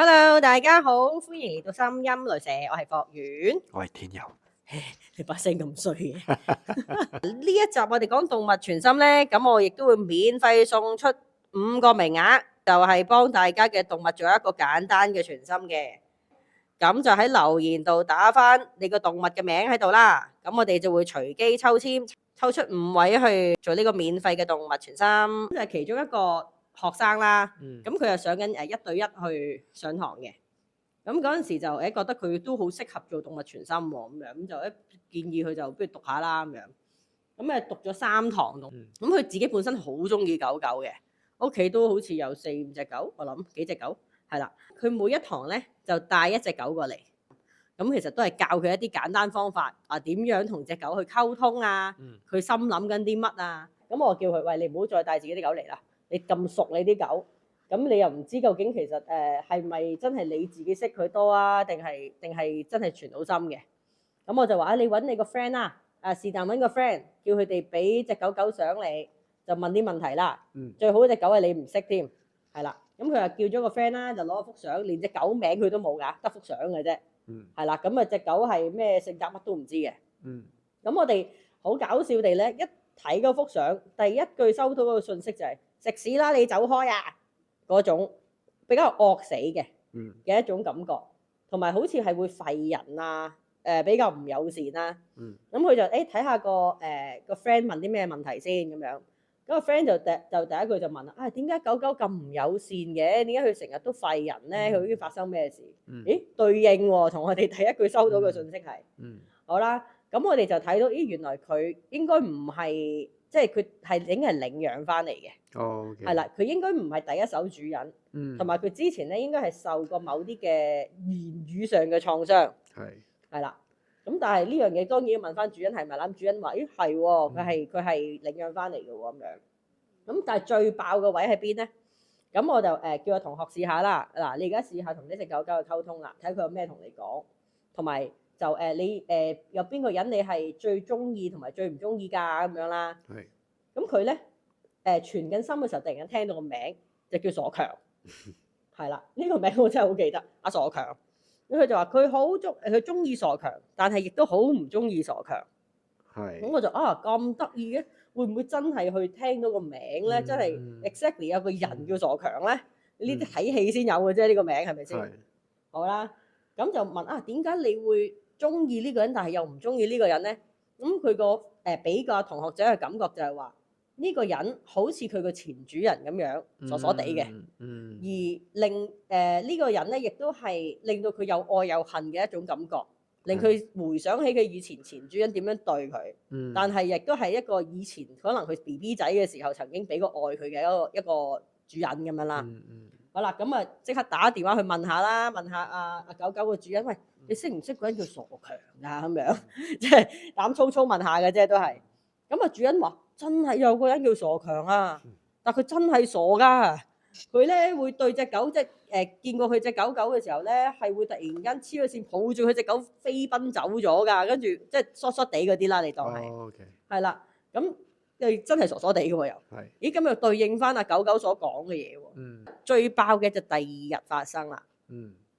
Hello，大家好，歡迎嚟到心音旅社，我係霍遠，我係天佑。你把聲咁衰嘅。呢一集我哋講動物傳心咧，咁我亦都會免費送出5個名額，就係幫大家嘅動物做一個簡單嘅傳心嘅。咁就喺留言度打返你個動物嘅名喺度啦，咁我哋就會隨機抽籤，抽出5位去做呢個免費嘅動物傳心。就係其中一個學生啦，咁佢又上緊1對1去上堂嘅。咁嗰陣時就覺得佢都好適合做動物傳心喎，咁樣咁就建議佢就不如讀下啦咁樣。咁讀咗3堂咯。咁佢自己本身好中意狗狗嘅，屋企都好似有4-5隻狗，我諗幾隻狗係啦。佢每一堂咧就帶一隻狗過嚟，咁其實都係教佢一啲簡單方法啊，點樣同隻狗去溝通啊，佢心諗緊啲乜啊。咁我叫佢，喂，你唔好再帶自己啲狗嚟啦，你咁熟你啲狗。咁你又唔知究竟其實係咪真係你自己識佢多啊，定係真係傳到心嘅？咁我就話你揾你個 friend 啦，是但揾個 friend，叫佢哋俾隻狗狗相你，就問啲問題啦。最好隻狗係你唔識添，係啦。咁佢又叫咗個 friend 啦，就攞幅相，連隻狗名佢都冇㗎，得幅相嘅啫。係啦，咁隻狗係咩性格乜都唔知嘅。咁我哋好搞笑地咧，一睇嗰幅相，第一句收到嗰個信息就係食屎啦，你走開啊！嗰種比較惡死嘅一種感覺，同埋好似係會吠人啊，比較唔友善啦。咁佢就睇下個 friend 問啲咩問題先咁樣。咁個 friend 就第一句就問啦，點解狗狗咁唔友善嘅？點解佢成日都吠人咧？佢已經發生咩事？咦，對應喎，同我哋第一句收到嘅信息係。好啦，咁我哋就睇到，原來佢應該唔係。即係佢係應該係領養翻嚟嘅，係啦，佢應該唔係第一手主人，同埋佢之前咧應該係受過某啲嘅言語上嘅創傷，係啦。咁但係呢樣嘢當然要問翻主人係咪啦。主人話：咦係喎，佢係領養翻嚟嘅喎咁樣。咁但係最爆嘅位喺邊咧？咁我就叫個同學試下啦。嗱，你而家試下同呢隻狗狗去溝通啦，睇佢有咩同你講，同埋。就你有邊個人你係最中意同埋最唔中意㗎咁樣啦。咁佢咧傳緊心嘅時候，突然間聽到個名就叫傻強，係啦，呢個名我真係好記得，阿傻強。咁佢就話佢中意傻強，但係亦都好唔中意傻強。咁我就咁得意嘅，會唔會真係去聽到個名咧？真係 exactly 有個人叫傻強咧？呢啲睇戲先有嘅啫，呢個名係咪先？好啦，咁就問點解你會中意呢個人，但係又唔中意呢個人咧？咁佢個俾個同學仔嘅感覺就係話呢個人好似佢個前主人咁樣傻傻地嘅，而令呢個人咧亦都係令到佢有愛有恨嘅一種感覺，令佢回想起佢以前前主人點樣對佢，但係亦都係一個以前可能佢 BB 仔嘅時候曾經俾過愛佢嘅一個主人咁樣啦。好啦，咁即刻打電話去問下啦，問下阿狗狗個主人，喂，你識唔識嗰人叫傻強啊？咁樣即係膽粗粗問下嘅啫，都係。咁主人話真係有個人叫傻強啊，但佢真係傻㗎。佢咧會對隻狗即係見過佢隻狗狗嘅時候咧，係會突然間黐咗線抱住佢隻狗飛奔走咗㗎，跟住即係疏疏地嗰啲啦，你當係。係啦，咁。真係傻傻地嘅喎又，咦咁又對應翻阿狗狗所講嘅嘢喎，最爆嘅就第2日發生啦。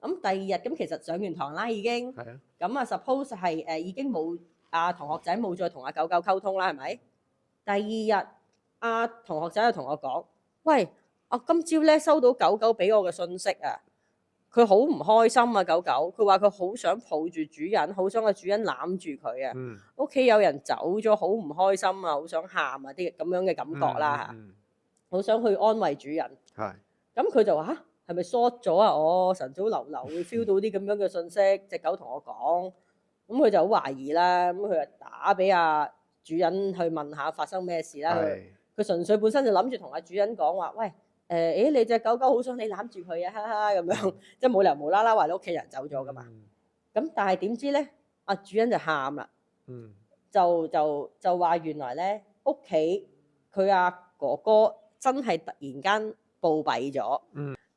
咁第2日咁其實上完堂啦已經，咁suppose 係已經冇同學仔冇再同阿狗狗溝通啦，係咪？第2日同學仔就同我講：喂，我今朝咧收到狗狗俾我嘅信息啊！佢好唔開心啊，狗狗。佢話佢好想抱住主人，好想個主人攬住佢啊。屋企有人走咗，好唔開心啊，好想喊啊，啲咁樣嘅感覺啦嚇。好想去安慰主人。咁佢就話係咪 short 咗啊？我晨早流流會 feel 到啲咁樣嘅信息，隻狗同我講。咁佢就好懷疑啦。咁佢就打俾主人去問下發生咩事啦。佢純粹本身就諗住同主人講話，喂。你隻狗狗好想你攬住佢啊，哈哈咁樣，即係冇理由無啦啦話你屋企人走咗噶嘛。咁但係點知咧，主人就喊啦，就話原來咧屋企佢哥哥真係突然間暴斃咗，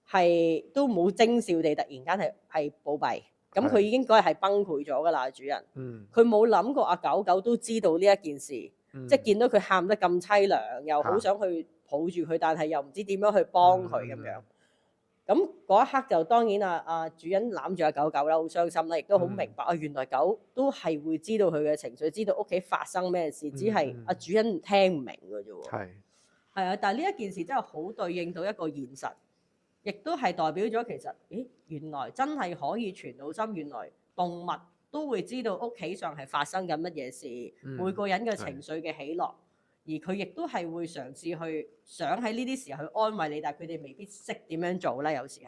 係都冇徵兆地突然間係暴斃。咁佢已經嗰日係崩潰咗噶啦，主人。佢冇諗過狗狗都知道呢一件事，即係見到佢喊得咁凄涼，又好想去抱住佢，但係又唔知點樣去幫佢咁樣。咁嗰一刻就當然主人攬住阿狗狗啦，好傷心啦，亦都好明白啊，原來狗都係會知道佢嘅情緒，知道屋企發生咩事，只係阿主人聽唔明嘅啫喎。係啊，但係呢一件事真係好對應到一個現實，亦都係代表咗其實，原來真係可以傳到心，原來動物都會知道屋企上係發生緊乜嘢事，每個人嘅情緒嘅起落。而佢亦都係會嘗試去想喺呢啲時候去安慰你，但係佢哋未必識點樣做啦。有時係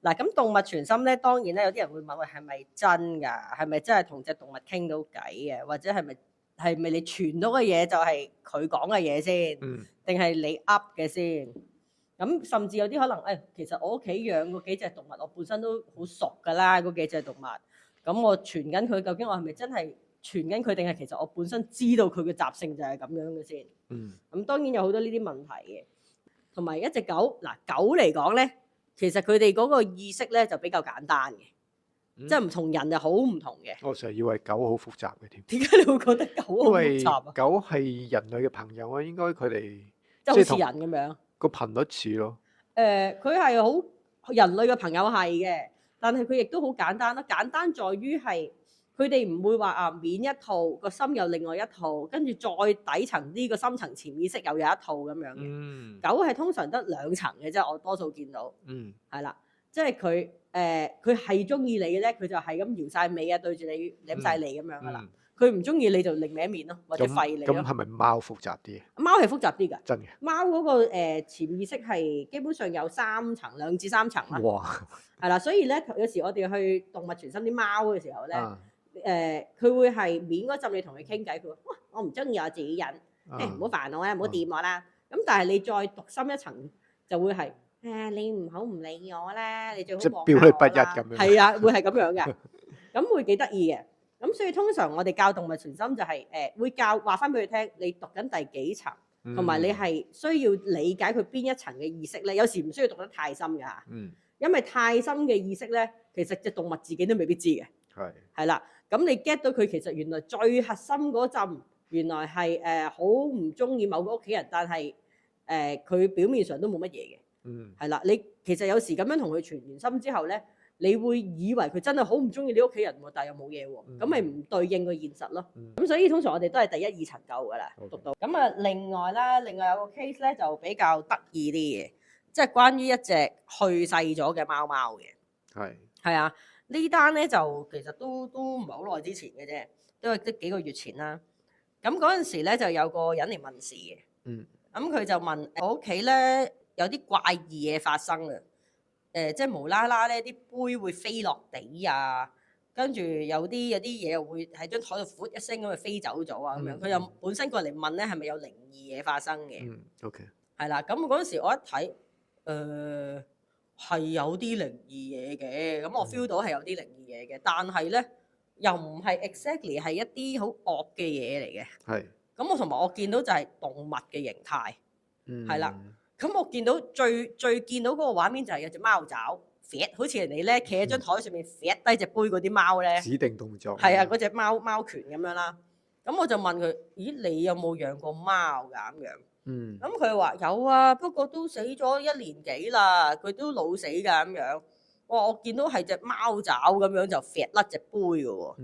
嗱，咁動物傳心咧，當然咧有啲人會問：喂，係咪真㗎？係咪真係同隻動物傾到偈嘅？或者係咪你傳到嘅嘢就係佢講嘅嘢先？定係你噏嘅先？咁甚至有啲可能其實我屋企養嗰幾隻動物，我本身都好熟㗎啦。嗰幾隻動物，咁我傳緊佢，究竟我係咪真係傳緊佢，定係其實我本身知道佢嘅習性就係咁樣嘅先？咁當然有好多呢啲問題嘅，同埋一隻狗嗱，狗嚟講咧，其實佢哋嗰個意識咧就比較簡單嘅，即係唔同人就好唔同嘅。我成日以為狗好複雜嘅添。點解你會覺得狗好複雜啊？狗係人類嘅朋友啊，應該佢哋即係好似人咁樣個頻率似咯。佢係好人類嘅朋友係嘅，但係佢亦都好簡單啦。簡單在於係。佢哋唔會話面一套個心有另外一套，跟住再底層啲個深層潛意識又有一套咁樣嘅。狗係通常得2層嘅啫，我多數見到。係啦，即係佢係中意你嘅咧，佢就係咁搖晒尾啊，對住你舐晒脷咁樣噶啦。佢唔中意你就另歪面咯，或者吠你咯。咁係咪貓複雜啲？貓係複雜啲㗎。真嘅。貓嗰個潛意識係基本上有3層，2至3層啦。哇！係啦，所以咧有時我哋去動物傳心啲貓嘅時候咧。佢會係面嗰陣，你同佢傾偈，佢話：哇，我唔中意我自己人，唔好煩我啦，唔好掂我啦。咁但係你再讀深一層，就會係你唔好唔理我啦，你最好望下我啦。即係表裏不一咁樣。係啊，會係咁樣嘅，咁會幾得意嘅。咁所以通常我哋教動物傳心就係會話翻俾佢聽，你讀緊第幾層，同埋你係需要理解佢邊一層嘅意識咧。有時唔需要讀得太深㗎嚇，因為太深嘅意識咧，其實隻動物自己都未必知嘅。係啦。咁你 get 到佢其實原來最核心嗰陣，原來係好唔中意某個屋企人，但係佢表面上都冇乜嘢嘅。係啦，你其實有時咁樣同佢傳完心之後咧，你會以為佢真係好唔中意你屋企人喎，但係又冇嘢喎，咁咪唔對應個現實咯。咁所以通常我哋都係第1、2層夠㗎啦，讀到。咁啊，另外有個 case 咧就比較得意啲嘅，即係關於一隻去世咗嘅貓貓嘅。係啊。呢單咧就其實都唔係好耐之前嘅啫，都係幾個月前啦。咁嗰陣時咧就有個人嚟問事嘅。咁佢就問我屋企咧有啲怪異嘢發生啊。即係無啦啦咧啲杯會飛落地啊，跟住有啲嘢又會喺張台度噗一聲咁就飛走咗啊咁樣。佢又本身過嚟問咧係咪有靈異嘢發生嘅。OK。係啦，咁嗰陣時我一睇係有啲靈異嘢嘅，咁我 feel 到係有啲靈異嘢嘅，但係咧又唔係 exactly 係一啲好惡嘅嘢嚟嘅。咁我同埋我見到就係動物嘅形態。係啦。咁我見到最見到嗰個畫面就係有隻貓爪，好似人哋咧企喺張台上面搲低隻杯嗰啲貓咧。指定動作。係啊，嗰隻貓拳咁樣啦。咁我就問佢：咦，你有冇養過貓㗎？咁樣。咁佢話有啊，不過都死咗1年幾啦，佢都老死㗎咁樣。我見到係隻貓爪咁樣就甩甩隻杯㗎喎。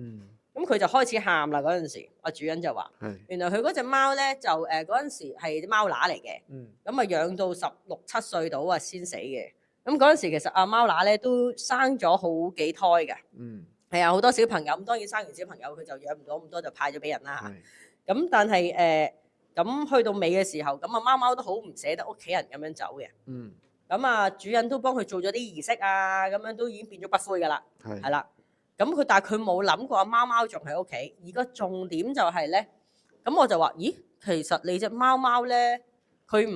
咁佢就開始喊啦嗰陣時，主人就話：原來佢嗰隻貓咧就嗰陣時係隻貓乸嚟嘅。咁啊養到16、17歲到啊先死嘅。咁嗰陣時其實阿貓乸咧都生咗好幾胎㗎。係啊，好多小朋友。咁當然生完小朋友佢就養唔到咁多，就派咗俾人啦。咁但係咁去到尾嘅時候，咁貓貓都好唔捨得屋企人咁樣走嘅。咁主人都幫佢做咗啲儀式啊，咁樣都已經變咗骨灰㗎啦。係啦。咁但係佢冇諗過貓貓仲喺屋企。而個重點就係咧，咁我就話：咦，其實你隻貓貓咧，佢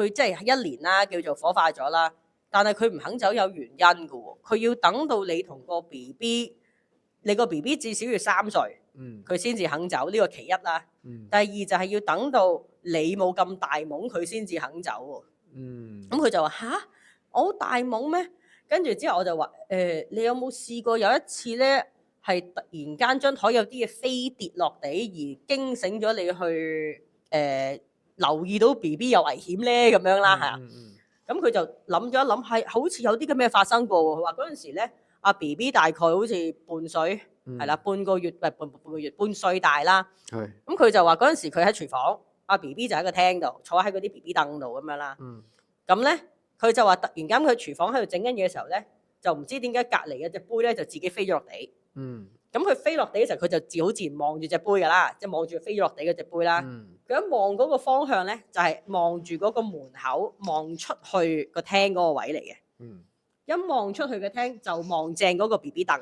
即係1年啦，叫做火化咗啦。但係佢唔肯走有原因㗎喎，佢要等到你同個 BB， 你個 BB 至少要3歲。佢先至肯走，呢個其一啦。第二就係要等到你冇咁大懵，佢先至肯走喎。咁佢就話：吓，我好大懵咩？跟住之後我就話：你有冇試過有一次咧，係突然間張台有啲嘢飛跌落地，而驚醒咗你去留意到 BB 有危險咧咁樣啦嚇。咁佢就諗咗一諗，係好似有啲咁嘅發生過喎。佢話嗰陣時咧，阿 B B 大概好似半歲，係啦，半個月半歲大啦。係。咁佢就話嗰陣時佢喺廚房，阿 B B 就喺個廳度坐喺嗰啲 B B 凳度咁樣啦。咁咧佢就話突然間佢廚房喺度整緊嘢嘅時候咧，就唔知點解隔離嘅隻杯咧就自己飛咗落地。咁佢飛落地嘅時候，佢就好自然望住隻杯㗎啦，即係望住飛咗落地嗰隻杯啦。佢一望嗰個方向咧，就係望住嗰個門口，望出去個廳嗰個位嚟嘅。一望出去個廳就望正嗰個 B B 凳。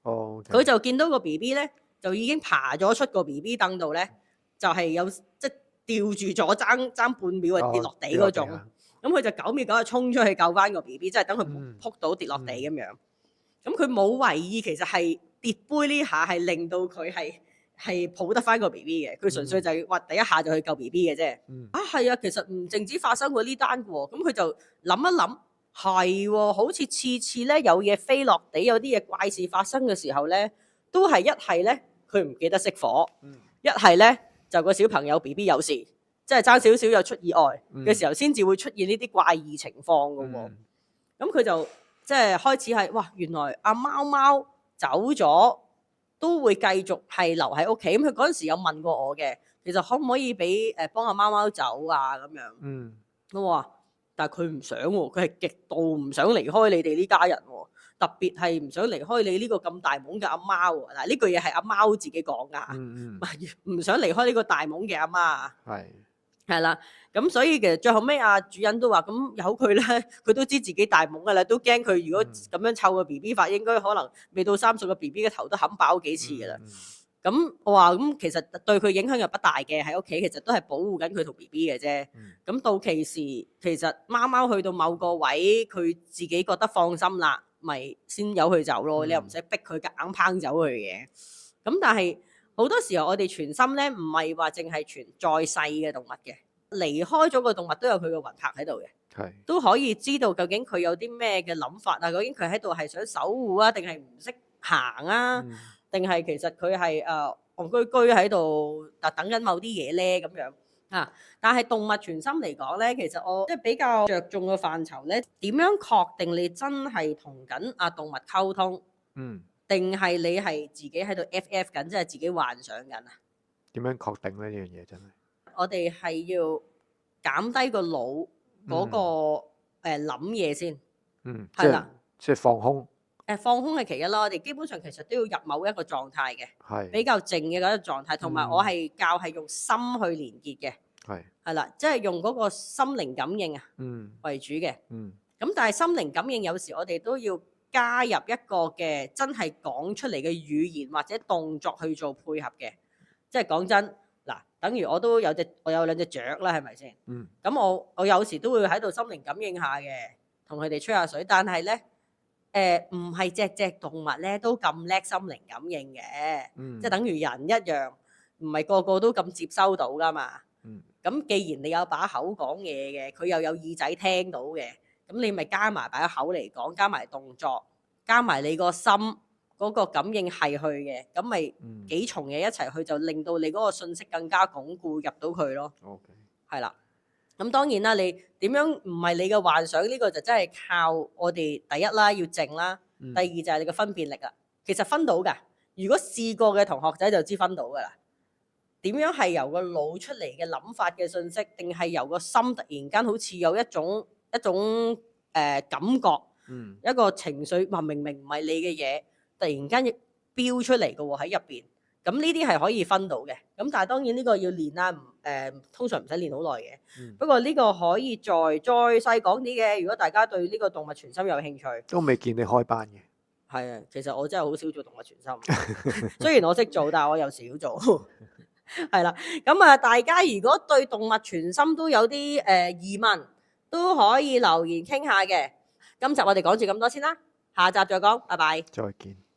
佢就見到個 B B 咧，就已經爬咗出個 B B 凳度咧，就係有即係吊住咗爭半秒啊跌落地嗰種。咁佢就9秒9就衝出去救翻個 B B，即係等佢撲到跌落地咁樣。咁佢冇為意，其實係跌杯呢下係令到佢係抱得翻個 B B 嘅。佢純粹就係話第一下就去救 B B 嘅啫。係啊，其實唔淨止發生過呢單嘅喎。咁佢就諗一諗，係喎，好似次次咧有嘢飛落地，有啲嘢怪事發生嘅時候咧，都係一係咧佢唔記得熄火，一係咧就個小朋友 B B 有事，即係爭少少又出意外嘅時候，先至會出現呢啲怪異情況嘅喎。咁佢就即係開始係哇，原來阿貓貓走咗都會繼續係留喺屋企。咁佢嗰陣時有問過我嘅，其實可唔可以俾幫阿貓貓走啊咁樣？我話但係佢唔想喎，佢係極度唔想離開你哋呢家人喎，特別係唔想離開你呢個咁大懵嘅阿貓喎。嗱，呢句嘢係阿貓自己講㗎，唔想離開呢個大懵嘅阿媽。係啦，咁所以其實最後尾阿主人都話咁由佢咧，佢都知自己大懵㗎啦，都驚佢如果咁樣湊個 B B 法，應該可能未到3歲個 B B 嘅頭都冚爆幾次㗎啦。咁我話咁其實對佢影響又不大嘅，喺屋企其實都係保護緊佢同 B B 嘅啫。咁到其時其實貓貓去到某個位，佢自己覺得放心啦，咪先由佢走咯。你又唔使逼佢硬拚走佢嘅。咁但係好多時候我哋傳心咧，唔係話淨係傳在世嘅動物嘅，離開咗個動物都有佢嘅魂魄喺度嘅，都可以知道究竟佢有啲咩嘅諗法啊，究竟佢喺度係想守護啊，定係唔識行啊？定係其實佢係戇居居喺度等緊某啲嘢咧咁樣啊？但係動物傳心嚟講咧，其實我即係比較着重嘅範疇咧，點樣確定你真係同緊動物溝通？定係你係自己喺度 FF 緊，即係自己幻想緊啊？點樣確定呢？呢樣嘢真係我哋係要減低個腦嗰個諗嘢先，係啦，即係放空。放空係其一啦，我哋基本上其實都要入某一個狀態嘅，比較靜嘅嗰個狀態，同埋我係教係用心去連結嘅，係啦，即係用嗰個心靈感應為主嘅。咁但係心靈感應有時我哋都要加入一個嘅真係講出嚟嘅語言或者動作去做配合嘅，即係講真嗱，等於我有2隻雀啦，係咪先？咁我有時都會喺度心靈感應下嘅，同佢哋吹下水，但係咧。唔係隻動物咧都咁叻心靈感應嘅，即係等於人一樣，唔係個個都咁接收到噶嘛。咁既然你有把口講嘢嘅，佢又有耳仔聽到嘅，咁你咪加埋把口嚟講，加埋動作，加埋你個心嗰個感應係去嘅，咁咪幾重嘢一齊去，就令到你嗰個信息更加鞏固入到佢咯。係啦。咁當然啦，你點樣唔係你嘅幻想，呢個就真係靠我哋第一啦，要靜啦，第二就係你嘅分辨力啦。其實分到㗎，如果試過嘅同學仔就知分到㗎啦。點樣係由個腦出嚟嘅諗法嘅信息，定係由個心突然間好似有一種感覺，一個情緒話明明唔係你嘅嘢，突然間飆出嚟嘅喎喺入邊。咁呢啲係可以分到嘅，咁但係當然呢個要練啦，通常唔使練好耐嘅。不過呢個可以再細講啲嘅，如果大家對呢個動物傳心有興趣，都未見你開班嘅。係啊，其實我真係好少做動物傳心，雖然我識做，但係我有時要做。係啦，咁大家如果對動物傳心都有啲疑問，都可以留言傾下嘅。今集我哋講住咁多先啦，下集再講，拜拜。再見。